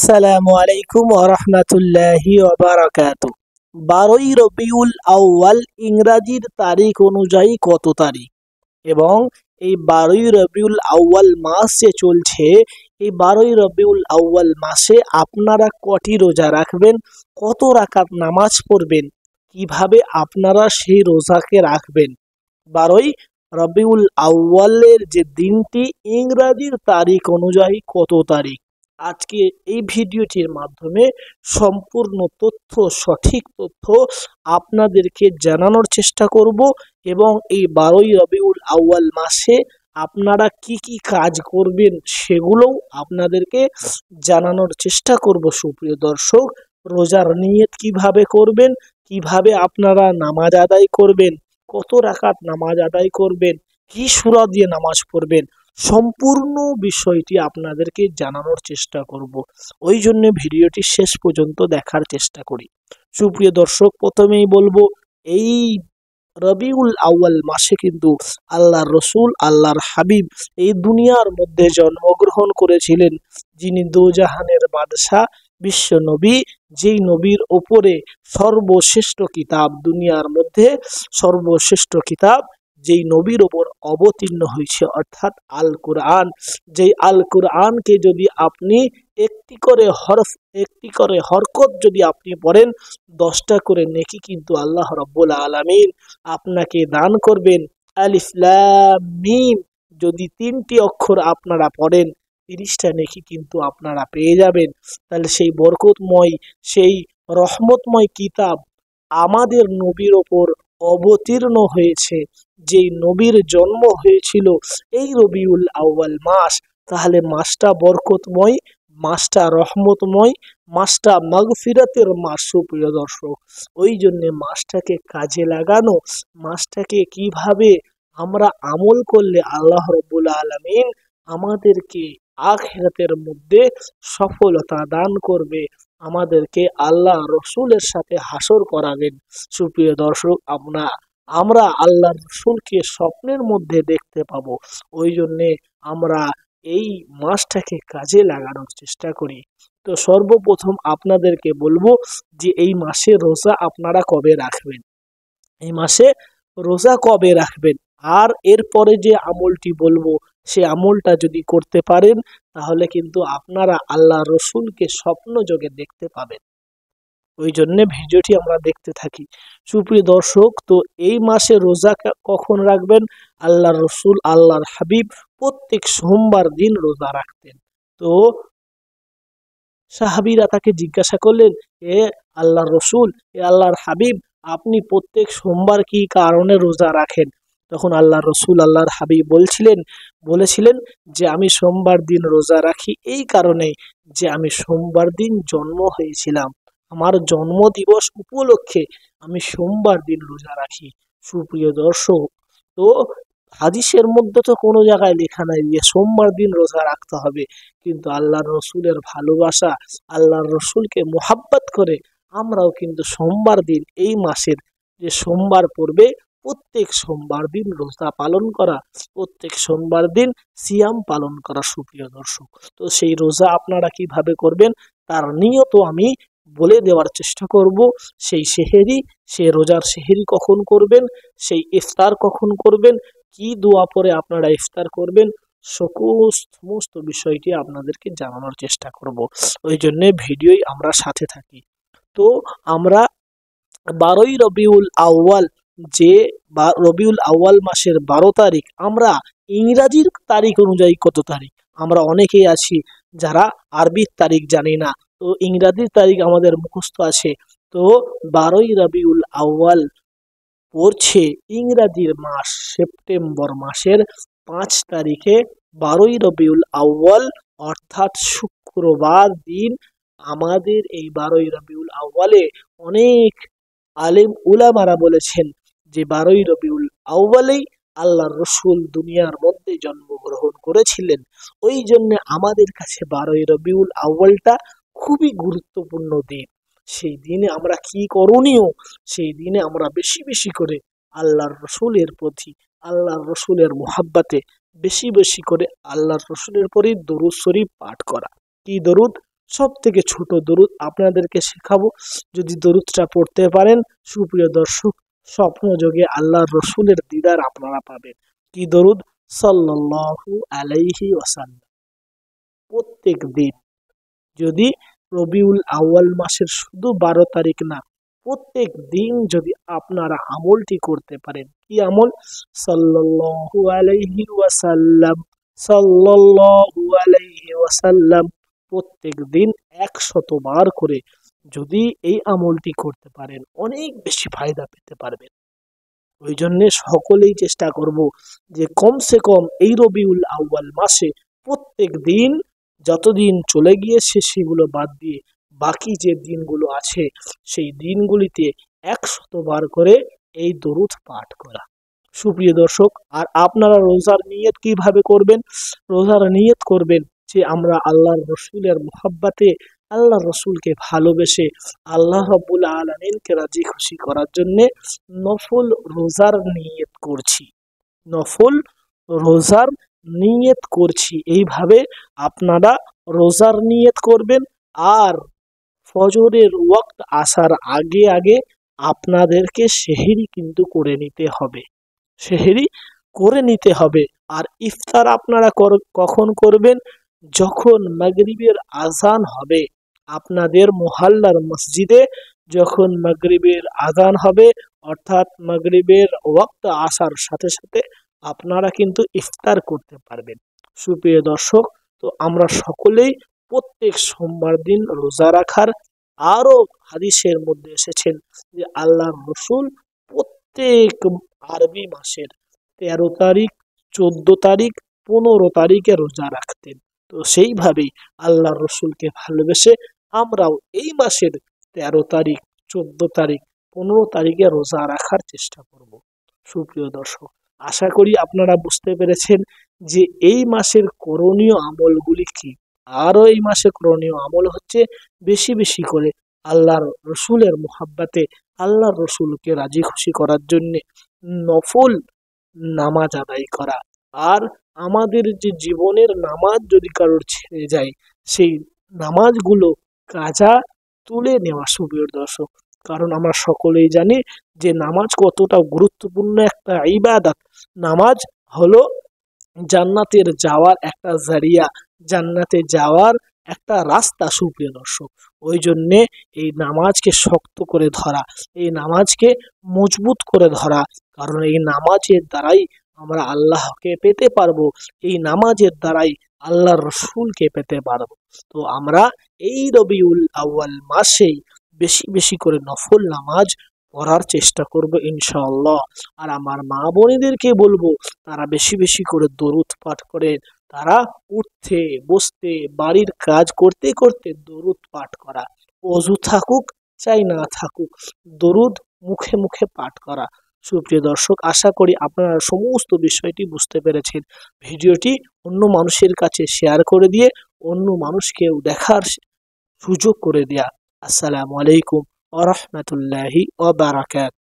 আসসালামু আলাইকুম ওয়া রাহমাতুল্লাহি ওয়া বারাকাতুহু। 12ই রবিউল আউয়াল ইংরাজির তারিখ অনুযায়ী কত তারিখ? এবং এই 12ই রবিউল আউয়াল মাস যে চলছে, এই 12ই রবিউল আউয়াল মাসে আপনারা কটি রোজা রাখবেন, কত রাকাত নামাজ পড়বেন, কিভাবে আপনারা সেই রোজাকে রাখবেন? 12ই রবিউল আউয়ালের যে দিনটি ইংরাজির তারিখ অনুযায়ী কত তারিখ? আজকে এই ভিডিওটির মাধ্যমে সম্পূর্ণ তথ্য, সঠিক তথ্য আপনাদেরকে জানানোর চেষ্টা করব এবং এই 12ই রবিউল আউয়াল মাসে আপনারা কি কি কাজ করবেন সেগুলোও আপনাদেরকে জানানোর চেষ্টা করব। সুপ্রিয় দর্শক, রোজার নিয়ত কিভাবে করবেন, কিভাবে আপনারা নামাজ আদায় করবেন, কত রাকাত নামাজ আদায় করবেন, কি সূরা দিয়ে নামাজ পড়বেন, সম্পূর্ণ বিষয়টি আপনাদেরকে জানানোর চেষ্টা করব। ওই জন্য ভিডিওটি শেষ পর্যন্ত দেখার চেষ্টা করি। সুপ্রিয় দর্শক, প্রথমেই বলবো, এই রবিউল আউয়াল মাসে কিন্তু আল্লাহর রসুল, আল্লাহর হাবিব এই দুনিয়ার মধ্যে জন্মগ্রহণ করেছিলেন, যিনি দোজাহানের বাদশাহ, বিশ্ব নবী, যেই নবীর ওপরে সর্বশ্রেষ্ঠ কিতাব, দুনিয়ার মধ্যে সর্বশ্রেষ্ঠ কিতাব যেই নবীর ওপর অবতীর্ণ হয়েছে, অর্থাৎ আল কোরআন। যেই আল কোরআনকে যদি আপনি একটি করে হরকত যদি আপনি পড়েন, 10টা করে নেকি কিন্তু আল্লাহ রাব্বুল আলামিন আপনাকে দান করবেন। আলিফ লাম মিম যদি 3টি অক্ষর আপনারা পড়েন, 30টা নেকি কিন্তু আপনারা পেয়ে যাবেন। তাহলে সেই বরকতময়, সেই রহমতময় কিতাব আমাদের নবীর ওপর অবতীর্ণ হয়েছে, যেই নবীর জন্ম হয়েছিল এই রবিউল আউয়াল মাস, তাহলে মাসটা বরকতময়, মাসটা রহমতময়, মাসটা মাগফিরাতের মাস। সুপ্রিয় দর্শক, ওই জন্যে মাসটাকে কাজে লাগানো, মাসটাকে কিভাবে আমরা আমল করলে আল্লাহ রাব্বুল আলামিন আমাদেরকে আখিরাতের মধ্যে সফলতা দান করবে, আমাদেরকে আল্লাহ রসুলের সাথে হাসর করাবেন। সুপ্রিয় দর্শক, আমরা আল্লাহ রসুলকে স্বপ্নের মধ্যে দেখতে পাবো। ওই জন্যে আমরা এই মাসটাকে কাজে লাগানোর চেষ্টা করি। তো সর্বপ্রথম আপনাদেরকে বলবো যে এই মাসে রোজা আপনারা কবে রাখবেন, এই মাসে রোজা কবে রাখবেন। আর এরপরে যে আমলটি বলবো, সে আমলটা যদি করতে পারেন, তাহলে কিন্তু আপনারা আল্লাহ রসুলকে স্বপ্ন যোগে দেখতে পাবেন। ওই জন্য ভিডিওটি আমরা দেখতে থাকি। সুপ্রিয় দর্শক, তো এই মাসে রোজা কখন রাখবেন? আল্লাহর রসুল, আল্লাহর হাবিব প্রত্যেক সোমবার দিন রোজা রাখতেন। তো সাহাবীরা তাকে জিজ্ঞাসা করলেন, এ আল্লাহর রসুল, এ আল্লাহর হাবিব, আপনি প্রত্যেক সোমবার কি কারণে রোজা রাখেন? তখন আল্লাহর রসুল, আল্লাহর হাবিব বলেছিলেন যে আমি সোমবার দিন রোজা রাখি এই কারণে যে আমি সোমবার দিন জন্ম হয়েছিলাম, আমার জন্ম দিবস উপলক্ষে আমি সোমবার দিন রোজা রাখি। সুপ্রিয় দর্শক, তো হাদিসের মধ্যে তো কোনো জায়গায় লেখা নাই যে সোমবার দিন রোজা রাখতে হবে, কিন্তু আল্লাহর রসুলের ভালোবাসা, আল্লাহর রসুলকে মোহাব্বত করে আমরাও কিন্তু সোমবার দিন, এই মাসের যে সোমবার পড়বে, প্রত্যেক সোমবার দিন রোজা পালন করা, প্রত্যেক সোমবার দিন সিয়াম পালন করা। সুপ্রিয় দর্শক, তো সেই রোজা আপনারা কিভাবে করবেন তার নিয়ত আমি বলে দেওয়ার চেষ্টা করব। সেই রোজার সেহেরি কখন করবেন, সেই ইফতার কখন করবেন, কি দোয়া পরে আপনারা ইফতার করবেন, সমস্ত বিষয়টি আপনাদেরকে জানানোর চেষ্টা করব। ওই জন্য ভিডিওই আমরা সাথে থাকি। তো আমরা 12ই রবিউল আউয়াল, যে রবিউল আউয়াল মাসের 12 তারিখ, আমরা ইংরাজির তারিখ অনুযায়ী কত তারিখ? আমরা অনেকেই আছি যারা আরবির তারিখ জানি না, তো ইংরাজির তারিখ আমাদের মুখস্থ আছে। তো 12ই রবিউল আউয়াল পড়ছে ইংরাজির মাস সেপ্টেম্বর মাসের 5 তারিখে। 12ই রবিউল আউয়াল অর্থাৎ শুক্রবার দিন আমাদের এই 12ই রবিউল আউয়ালে অনেক আলেম উলামারা বলেছেন যে 12ই রবিউল আউয়ালেই আল্লাহর রসুল দুনিয়ার মধ্যে জন্মগ্রহণ করেছিলেন। ওই জন্য আমাদের কাছে 12ই রবিউল আউয়ালটা খুবই গুরুত্বপূর্ণ দিন। সেই দিনে আমরা কি করণীয়, সেই দিনে আমরা বেশি বেশি করে আল্লাহর রসুলের প্রতি, আল্লাহর রসুলের মোহাব্বতে বেশি বেশি করে আল্লাহর রসুলের প্রতি দরুদ শরীফ পাঠ করা। কি দরুদ? সব থেকে ছোট দরুদ আপনাদেরকে শেখাবো। যদি দরুদটা পড়তে পারেন, সুপ্রিয় দর্শক, স্বপ্নযোগে আল্লাহর রসুলের দিদার আপনারা পাবেন। কি দরুদ? সাল্লাল্লাহু আলাইহি ওয়াসাল্লাম। প্রত্যেক দিন, যদি রবিউল আউয়াল মাসের শুধু 12 তারিখ না, প্রত্যেক দিন যদি আপনারা আমলটি করতে পারেন। কি আমল? সাল্লাল্লাহু আলাইহি ওয়াসাল্লাম, সাল্লাল্লাহু আলাইহি ওয়াসাল্লাম। প্রত্যেক দিন 100 বার করে যদি এই আমলটি করতে পারেন, অনেক বেশি ফায়দা পেতে পারবেন। ওই জন্যে সকলেই চেষ্টা করব যে কমসে কম এই রবিউল আউয়াল মাসে প্রত্যেক দিন, যতদিন চলে গিয়েছে সেগুলো বাদ দিয়ে বাকি যে দিনগুলো আছে সেই দিনগুলিতে 100 বার করে এই দরুদ পাঠ করা। সুপ্রিয় দর্শক, আর আপনারা রোজার নিয়ত কিভাবে করবেন? রোজার নিয়ত করবেন যে আমরা আল্লাহর রসুলের মুহাব্বতে, আল্লাহর রসুলকে ভালোবেসে আল্লাহ রাব্বুল আলামিনকে রাজি খুশি করার জন্য নফল রোজার নিয়ত করছি। নফল রোজার নিয়ত করছি। এইভাবে আপনারা রোজার নিয়ত করবেন। আর ফজরের ওয়াক্ত আসার আগে আগে আপনাদেরকে সেহরি কিন্তু করে নিতে হবে। সেহরি করে নিতে হবে। আর ইফতার আপনারা কখন করবেন? যখন মাগরিবের আজান হবে। আপনাদের মুহাল্লার মসজিদে যখন মাগরিবের আজান হবে, অর্থাৎ মাগরিবের ওয়াক্ত আসার সাথে সাথে আপনারা কিন্তু ইফতার করতে পারবেন। সুপ্রিয় দর্শক, তো আমরা সকলেই প্রত্যেক সোমবার দিন রোজা রাখার, আরো হাদিসের মধ্যে এসেছেন যে আল্লাহর রসুল প্রত্যেক আরবি মাসের 13 তারিখ, 14 তারিখ, 15 তারিখে রোজা রাখতেন। তো সেইভাবেই আল্লাহর রসুলকে ভালোবেসে আমরাও এই মাসের 13 তারিখ, 14 তারিখ, 15 তারিখে রোজা রাখার চেষ্টা করব। সুপ্রিয় দর্শক, আশা করি আপনারা বুঝতে পেরেছেন যে এই মাসের করণীয় আমলগুলি কি। আরও এই মাসে করণীয় আমল হচ্ছে বেশি বেশি করে আল্লাহর রসুলের মুহাব্বতে, আল্লাহর রসুলকে রাজি খুশি করার জন্যে নফল নামাজ আদায় করা। আর আমাদের যে জীবনের নামাজ যদি কারোর ছেড়ে যায়, সেই নামাজগুলো কাজা তুলে নেওয়া। সুপ্রিয় দর্শক, কারণ আমরা সকলেই জানি যে নামাজ কতটা গুরুত্বপূর্ণ একটা ইবাদত। নামাজ হলো জান্নাতের যাওয়ার একটা জারিয়া, জান্নাতে যাওয়ার একটা রাস্তা। সুপ্রিয় দর্শক, ওই জন্যে এই নামাজকে শক্ত করে ধরা, এই নামাজকে মজবুত করে ধরা, কারণ এই নামাজের দ্বারাই আমরা আল্লাহকে পেতে পারবো, এই নামাজের দ্বারাই আল্লাহর রসুলকে পেতে পারবো। তো আমরা এই রবিউল আউয়াল মাসেই বেশি বেশি করে নফল নামাজ পড়ার চেষ্টা করব ইনশাআল্লাহ। আর আমার মা বোনেদেরকে বলবো তারা বেশি বেশি করে দরুদ পাঠ করে, তারা উঠতে বসতে বাড়ির কাজ করতে করতে দরুদ পাঠ করা। অজু থাকুক চাই না থাকুক, দরুদ মুখে মুখে পাঠ করা। সুপ্রিয় দর্শক, আশা করি আপনারা সমস্ত বিষয়টি বুঝতে পেরেছেন। ভিডিওটি অন্য মানুষের কাছে শেয়ার করে দিয়ে অন্য মানুষকেও দেখার সুযোগ করে দেয়া। আসসালামু আলাইকুম ওয়া রাহমাতুল্লাহি ওয়া বারাকাতুহু।